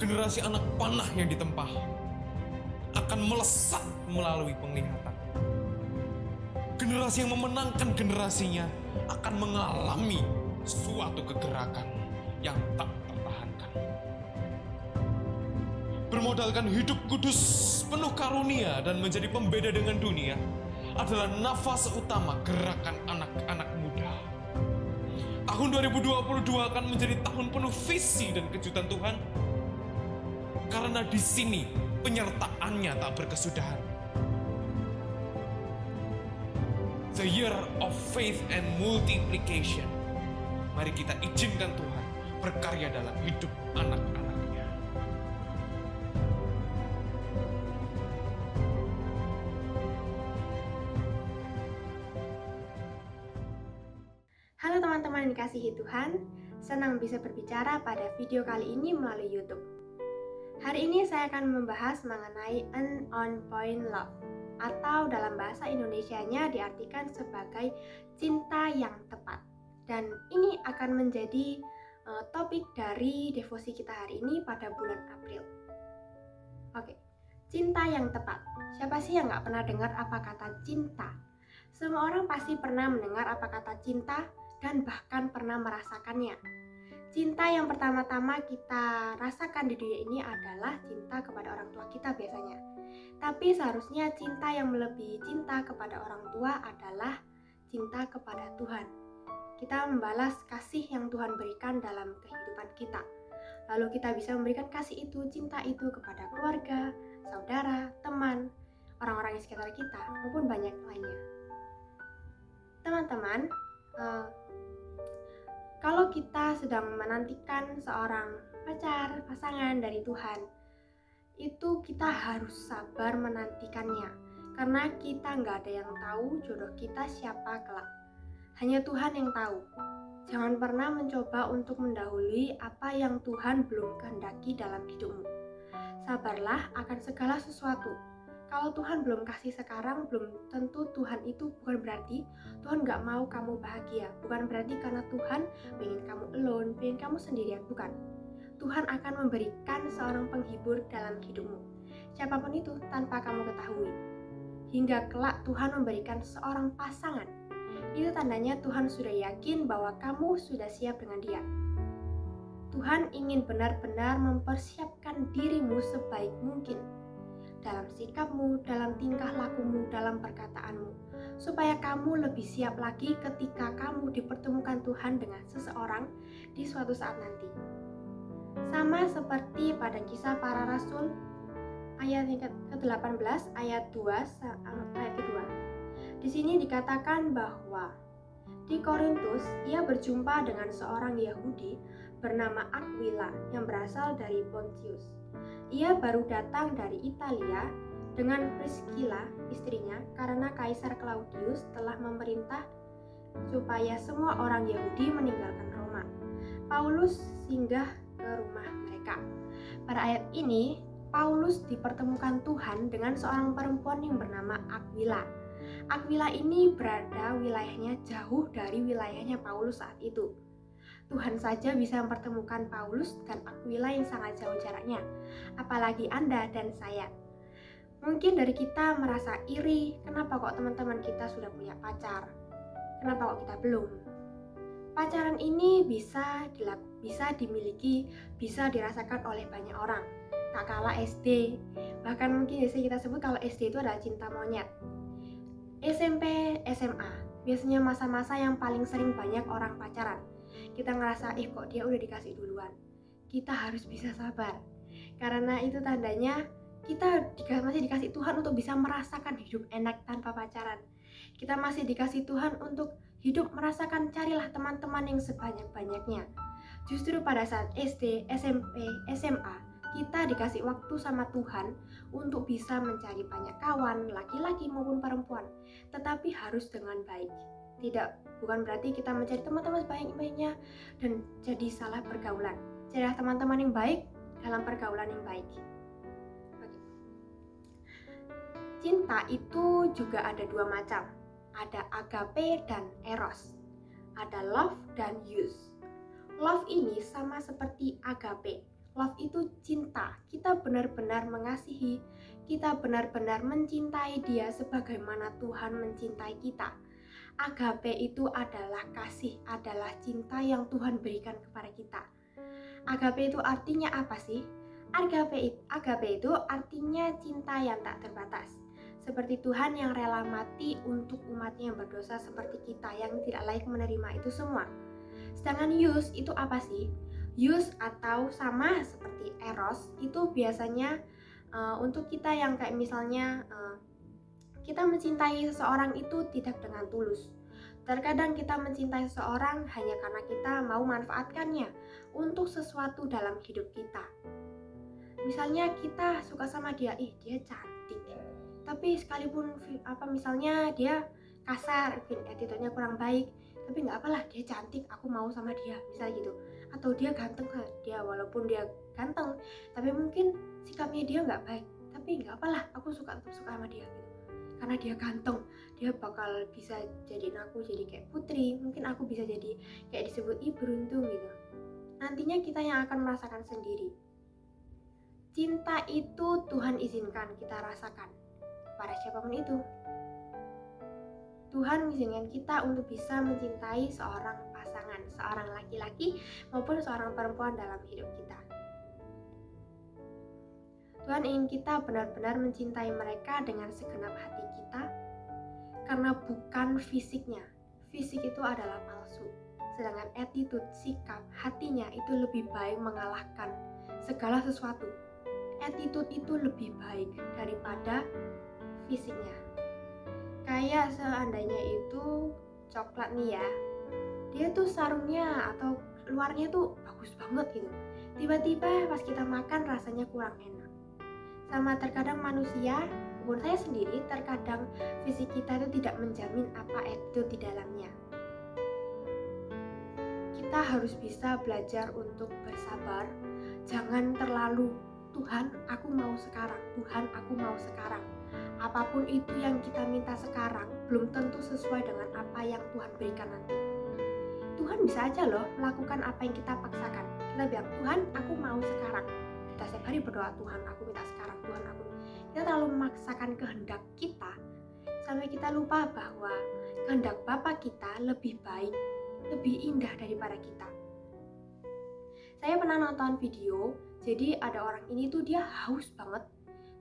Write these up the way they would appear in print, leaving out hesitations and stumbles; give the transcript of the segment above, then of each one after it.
Generasi anak panah yang ditempah akan melesat melalui penglihatan. Generasi yang memenangkan generasinya akan mengalami suatu kegerakan yang tak tertahankan. Bermodalkan hidup kudus, penuh karunia dan menjadi pembeda dengan dunia adalah nafas utama gerakan anak-anak muda. Tahun 2022 akan menjadi tahun penuh visi dan kejutan Tuhan. Karena di sini penyertaannya tak berkesudahan. The year of faith and multiplication. Mari kita izinkan Tuhan berkarya dalam hidup anak-anaknya. Halo teman-teman yang dikasihi Tuhan, senang bisa berbicara pada video kali ini melalui YouTube. Hari ini saya akan membahas mengenai an on-point love, atau dalam bahasa Indonesianya diartikan sebagai cinta yang tepat. Dan ini akan menjadi topik dari devosi kita hari ini pada bulan April. Oke, cinta yang tepat. Siapa sih yang nggak pernah dengar apa kata cinta? Semua orang pasti pernah mendengar apa kata cinta dan bahkan pernah merasakannya. Cinta yang pertama-tama kita rasakan di dunia ini adalah cinta kepada orang tua kita biasanya. Tapi seharusnya cinta yang melebihi cinta kepada orang tua adalah cinta kepada Tuhan. Kita membalas kasih yang Tuhan berikan dalam kehidupan kita. Lalu kita bisa memberikan kasih itu, cinta itu kepada keluarga, saudara, teman, orang-orang di sekitar kita, maupun banyak lainnya. Teman-teman, kalau kita sedang menantikan seorang pacar, pasangan dari Tuhan, itu kita harus sabar menantikannya. Karena kita nggak ada yang tahu jodoh kita siapa kelak. Hanya Tuhan yang tahu. Jangan pernah mencoba untuk mendahului apa yang Tuhan belum kehendaki dalam hidupmu. Sabarlah akan segala sesuatu. Kalau Tuhan belum kasih sekarang, belum tentu Tuhan itu bukan berarti Tuhan gak mau kamu bahagia. Bukan berarti karena Tuhan pengen kamu alone, pengen kamu sendirian, bukan. Tuhan akan memberikan seorang penghibur dalam hidupmu. Siapapun itu tanpa kamu ketahui. Hingga kelak Tuhan memberikan seorang pasangan. Itu tandanya Tuhan sudah yakin bahwa kamu sudah siap dengan dia. Tuhan ingin benar-benar mempersiapkan dirimu sebaik mungkin. Dalam sikapmu, dalam tingkah lakumu, dalam perkataanmu, supaya kamu lebih siap lagi ketika kamu dipertemukan Tuhan dengan seseorang di suatu saat nanti. Sama seperti pada kisah para rasul ayat ke-18 ayat 2 ayat kedua. Di sini dikatakan bahwa di Korintus ia berjumpa dengan seorang Yahudi bernama Aquila yang berasal dari Pontius. Ia baru datang dari Italia dengan Priscilla, istrinya, karena Kaisar Claudius telah memerintah supaya semua orang Yahudi meninggalkan Roma. Paulus singgah ke rumah mereka. Pada ayat ini, Paulus dipertemukan Tuhan dengan seorang perempuan yang bernama Aquila. Aquila ini berada wilayahnya jauh dari wilayahnya Paulus saat itu. Tuhan saja bisa mempertemukan Paulus dan Aquila yang sangat jauh jaraknya, apalagi Anda dan saya. Mungkin dari kita merasa iri, kenapa kok teman-teman kita sudah punya pacar? Kenapa kok kita belum? Pacaran ini bisa dimiliki, bisa dirasakan oleh banyak orang. Tak kalah SD, bahkan mungkin biasa kita sebut kalau SD itu adalah cinta monyet. SMP, SMA, biasanya masa-masa yang paling sering banyak orang pacaran. Kita ngerasa, kok dia udah dikasih duluan. Kita harus bisa sabar. Karena itu tandanya kita masih dikasih Tuhan untuk bisa merasakan hidup enak tanpa pacaran. Kita masih dikasih Tuhan untuk hidup merasakan, carilah teman-teman yang sebanyak-banyaknya. Justru pada saat SD, SMP, SMA, kita dikasih waktu sama Tuhan untuk bisa mencari banyak kawan, laki-laki maupun perempuan. Tetapi harus dengan baik. Bukan berarti kita mencari teman-teman sebaik-baiknya dan jadi salah pergaulan. Carilah teman-teman yang baik dalam pergaulan yang baik. Cinta itu juga ada dua macam. Ada agape dan eros. Ada love dan use. Love ini sama seperti agape. Love itu cinta. Kita benar-benar mengasihi, kita benar-benar mencintai dia sebagaimana Tuhan mencintai kita. Agape itu adalah kasih, adalah cinta yang Tuhan berikan kepada kita. Agape itu artinya apa sih? Agape itu artinya cinta yang tak terbatas. Seperti Tuhan yang rela mati untuk umatnya yang berdosa seperti kita yang tidak layak menerima itu semua. Sedangkan Yus itu apa sih? Yus atau sama seperti Eros itu biasanya untuk kita yang kayak misalnya kita mencintai seseorang itu tidak dengan tulus. Terkadang kita mencintai seseorang hanya karena kita mau manfaatkannya untuk sesuatu dalam hidup kita. Misalnya kita suka sama dia, dia cantik. Tapi sekalipun misalnya dia kasar, attitude-nya kurang baik, tapi nggak apalah, dia cantik, aku mau sama dia, misalnya gitu. Atau dia ganteng, walaupun dia ganteng, tapi mungkin sikapnya dia nggak baik, tapi nggak apalah, aku tetap suka sama dia gitu. Karena dia ganteng, dia bakal bisa jadiin aku jadi kayak putri, mungkin aku bisa jadi kayak disebut beruntung gitu. Nantinya kita yang akan merasakan sendiri. Cinta itu Tuhan izinkan kita rasakan kepada siapapun itu. Tuhan mengizinkan kita untuk bisa mencintai seorang pasangan, seorang laki-laki maupun seorang perempuan dalam hidup kita. Tuhan ingin kita benar-benar mencintai mereka dengan segenap hati kita, karena bukan fisiknya. Fisik itu adalah palsu, sedangkan attitude, sikap, hatinya itu lebih baik mengalahkan segala sesuatu. Attitude itu lebih baik daripada fisiknya. Kayak seandainya itu coklat nih ya, dia tuh sarungnya atau luarnya tuh bagus banget gitu, tiba-tiba pas kita makan rasanya kurang enak. Sama terkadang manusia, maupun saya sendiri, terkadang fisik kita itu tidak menjamin apa attitude di dalamnya. Kita harus bisa belajar untuk bersabar, jangan terlalu Tuhan, aku mau sekarang. Tuhan, aku mau sekarang. Apapun itu yang kita minta sekarang belum tentu sesuai dengan apa yang Tuhan berikan nanti. Tuhan bisa aja loh melakukan apa yang kita paksakan. Kita bilang, Tuhan, aku mau sekarang. Kita setiap hari berdoa, Tuhan, aku minta sekarang. Tuhan, aku. Kita terlalu memaksakan kehendak kita sampai kita lupa bahwa kehendak Bapa kita lebih baik, lebih indah daripada kita. Saya pernah nonton video. Jadi ada orang ini tuh dia haus banget,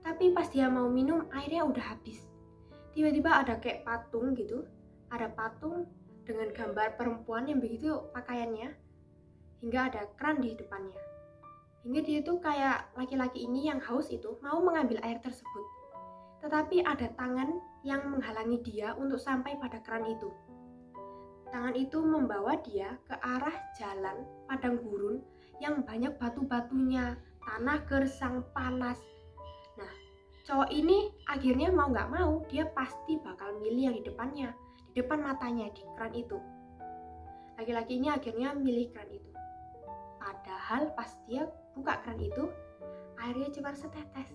tapi pas dia mau minum airnya udah habis. Tiba-tiba ada kayak patung gitu, ada patung dengan gambar perempuan yang begitu pakaiannya, hingga ada keran di depannya. Hingga dia tuh kayak laki-laki ini yang haus itu mau mengambil air tersebut, tetapi ada tangan yang menghalangi dia untuk sampai pada keran itu. Tangan itu membawa dia ke arah jalan padang gurun yang banyak batu-batunya, tanah gersang, panas. Nah, cowok ini akhirnya mau gak mau, dia pasti bakal milih yang di depannya, di depan matanya, di keran itu. Laki-laki ini akhirnya milih keran itu. Padahal pas dia buka keran itu, airnya cuma setetes.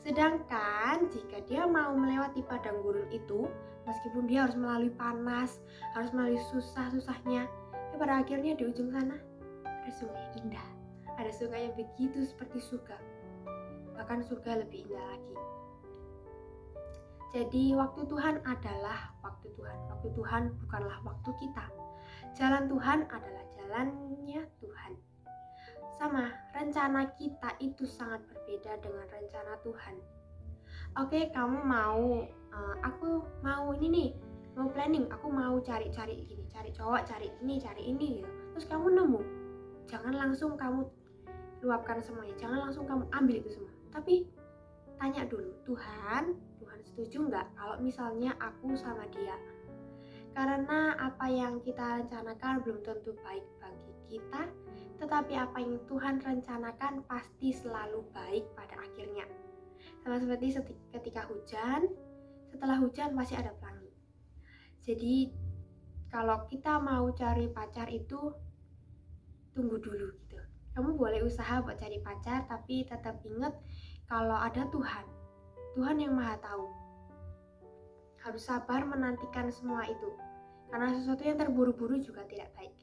Sedangkan jika dia mau melewati padang gurun itu, meskipun dia harus melalui panas, harus melalui susah-susahnya, pada akhirnya di ujung sana ada sungai indah, ada sungai yang begitu seperti surga, bahkan surga lebih indah lagi. Jadi waktu Tuhan adalah waktu Tuhan. Waktu Tuhan bukanlah waktu kita. Jalan Tuhan adalah jalannya Tuhan. Sama, rencana kita itu sangat berbeda dengan rencana Tuhan. Oke, kamu mau, aku mau ini nih, mau planning, aku mau cari-cari gini, cari cowok, cari ini gitu. Terus kamu nemu, jangan langsung kamu luapkan semuanya, jangan langsung kamu ambil itu semua. Tapi tanya dulu, Tuhan setuju nggak kalau misalnya aku sama dia? Karena apa yang kita rencanakan belum tentu baik bagi kita, tetapi apa yang Tuhan rencanakan pasti selalu baik pada akhirnya. Sama seperti ketika hujan, setelah hujan masih ada pelangi. Jadi kalau kita mau cari pacar itu tunggu dulu gitu. Kamu boleh usaha buat cari pacar, tapi tetap ingat kalau ada Tuhan. Tuhan yang Maha Tahu. Harus sabar menantikan semua itu. Karena sesuatu yang terburu-buru juga tidak baik.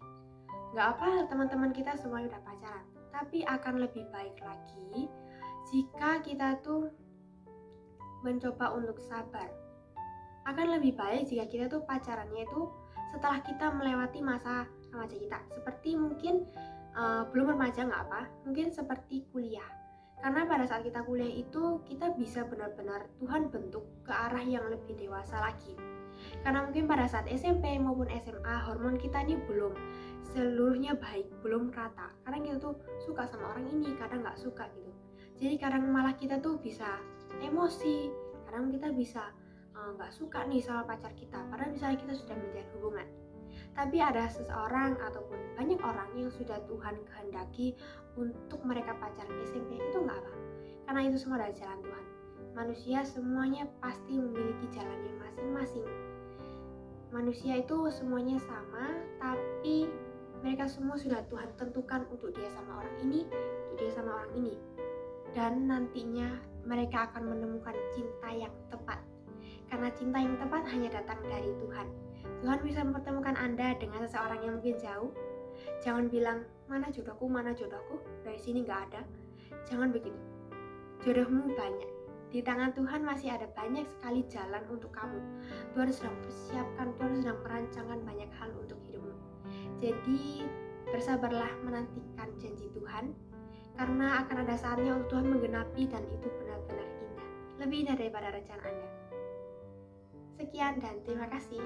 Gak apa teman-teman kita semua udah pacaran, tapi akan lebih baik lagi jika kita tuh mencoba untuk sabar. Akan lebih baik jika kita tuh pacarannya itu setelah kita melewati masa remaja kita. Seperti mungkin belum remaja nggak apa, mungkin seperti kuliah. Karena pada saat kita kuliah itu kita bisa benar-benar Tuhan bentuk ke arah yang lebih dewasa lagi. Karena mungkin pada saat SMP maupun SMA hormon kita ini belum seluruhnya baik, belum rata. Kadang kita tuh suka sama orang ini, kadang nggak suka gitu. Jadi kadang malah kita tuh bisa emosi, kadang kita bisa nggak suka nih sama pacar kita, padahal misalnya kita sudah menjalin hubungan. Tapi ada seseorang ataupun banyak orang yang sudah Tuhan kehendaki untuk mereka pacaran SMP, itu nggak apa, karena itu semua adalah jalan Tuhan. Manusia semuanya pasti memiliki jalannya masing-masing. Manusia itu semuanya sama, tapi mereka semua sudah Tuhan tentukan untuk dia sama orang ini, untuk dia sama orang ini. Dan nantinya mereka akan menemukan cinta yang tepat. Karena cinta yang tepat hanya datang dari Tuhan. Tuhan bisa mempertemukan Anda dengan seseorang yang mungkin jauh. Jangan bilang, mana jodohku, dari sini gak ada. Jangan begitu. Jodohmu banyak. Di tangan Tuhan masih ada banyak sekali jalan untuk kamu. Tuhan sedang persiapkan, Tuhan sedang merancangkan banyak hal untuk hidupmu. Jadi bersabarlah menantikan janji Tuhan, karena akan ada saatnya untuk Tuhan menggenapi dan itu benar-benar indah. Lebih indah daripada rencana Anda. Sekian dan terima kasih.